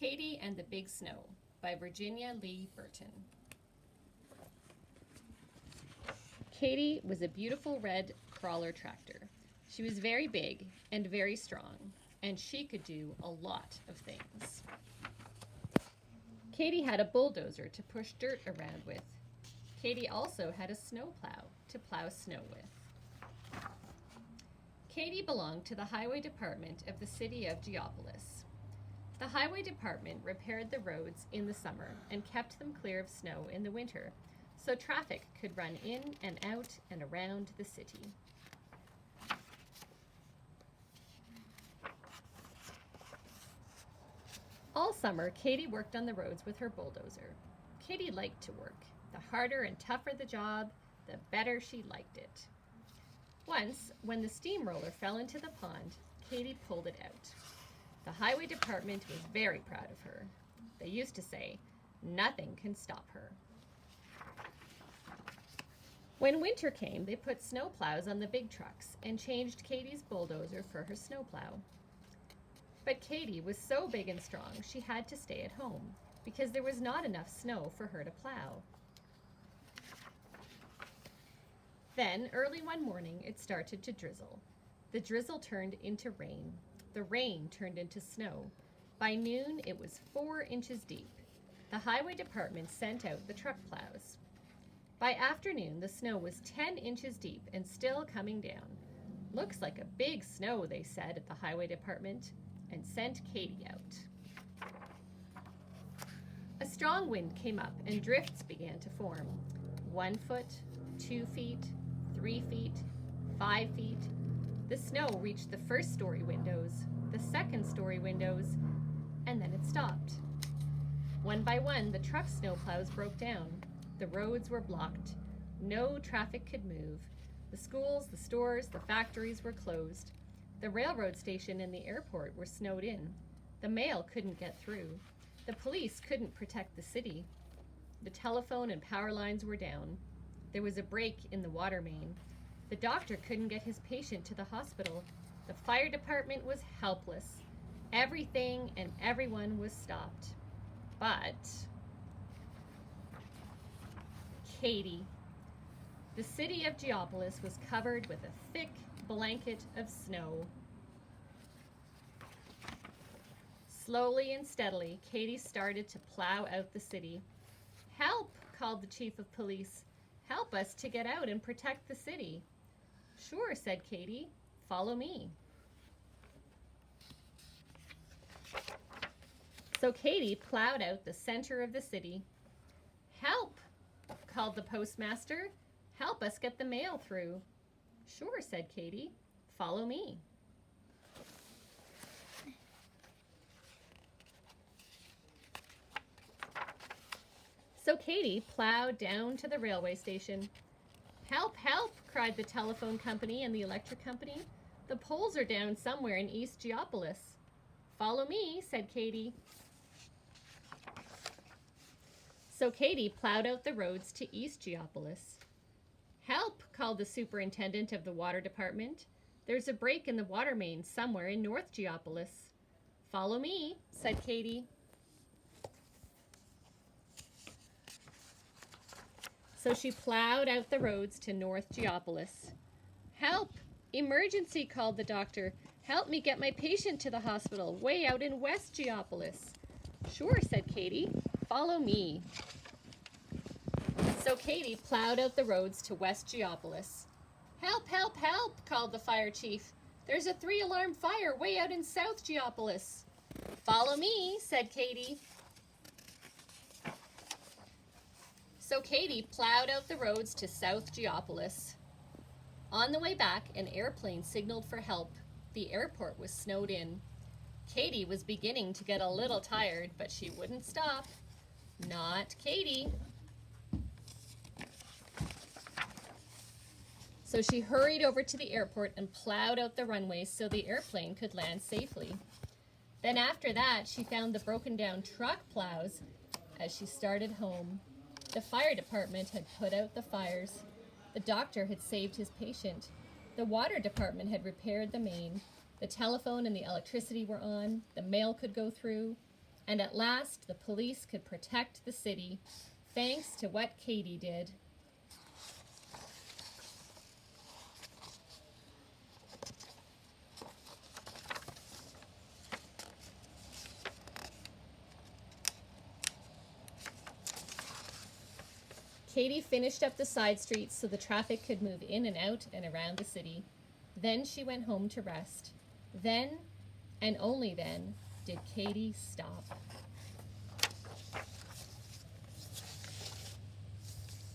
Katie and the Big Snow by Virginia Lee Burton. Katie was a beautiful red crawler tractor. She was very big and very strong, and she could do a lot of things. Katie had a bulldozer to push dirt around with. Katie also had a snowplow to plow snow with. Katie belonged to the highway department of the city of Geopolis. The highway department repaired the roads in the summer and kept them clear of snow in the winter, so traffic could run in and out and around the city. All summer, Katie worked on the roads with her bulldozer. Katie liked to work. The harder and tougher the job, the better she liked it. Once, when the steamroller fell into the pond, Katie pulled it out. The highway department was very proud of her. They used to say, "Nothing can stop her." When winter came, they put snowplows on the big trucks and changed Katie's bulldozer for her snowplow. But Katie was so big and strong she had to stay at home because there was not enough snow for her to plow. Then, early one morning, it started to drizzle. The drizzle turned into rain. The rain turned into snow. By noon, it was 4 inches deep. The highway department sent out the truck plows. By afternoon, the snow was 10 inches deep and still coming down. "Looks like a big snow," they said at the highway department, and sent Katie out. A strong wind came up and drifts began to form. 1 foot, 2 feet, 3 feet, 5 feet. The snow reached the first-story windows, the second-story windows, and then it stopped. One by one, the truck snowplows broke down. The roads were blocked. No traffic could move. The schools, the stores, the factories were closed. The railroad station and the airport were snowed in. The mail couldn't get through. The police couldn't protect the city. The telephone and power lines were down. There was a break in the water main. The doctor couldn't get his patient to the hospital. The fire department was helpless. Everything and everyone was stopped. But Katie. The city of Geopolis was covered with a thick blanket of snow. Slowly and steadily, Katie started to plow out the city. "Help!" called the chief of police. "Help us to get out and protect the city." "Sure," said Katie. "Follow me." So Katie plowed out the center of the city. "Help!" called the postmaster. "Help us get the mail through." "Sure," said Katie. "Follow me." So Katie plowed down to the railway station. "Help, help!" cried the telephone company and the electric company. "The poles are down somewhere in East Geopolis." "Follow me," said Katie. So Katie plowed out the roads to East Geopolis. "Help!" called the superintendent of the water department. "There's a break in the water main somewhere in North Geopolis." "Follow me," said Katie. So she plowed out the roads to North Geopolis. "Help! Emergency!" called the doctor. "Help me get my patient to the hospital, way out in West Geopolis." "Sure," said Katie. "Follow me." So Katie plowed out the roads to West Geopolis. "Help, help, help!" called the fire chief. "There's a 3-alarm fire way out in South Geopolis." "Follow me," said Katie. So Katie plowed out the roads to South Geopolis. On the way back, an airplane signaled for help. The airport was snowed in. Katie was beginning to get a little tired, but she wouldn't stop. Not Katie. So she hurried over to the airport and plowed out the runways so the airplane could land safely. Then after that, she found the broken down truck plows as she started home. The fire department had put out the fires. The doctor had saved his patient. The water department had repaired the main. The telephone and the electricity were on. The mail could go through. And at last, the police could protect the city thanks to what Katy did. Katy finished up the side streets so the traffic could move in and out and around the city. Then she went home to rest. Then, and only then, did Katy stop.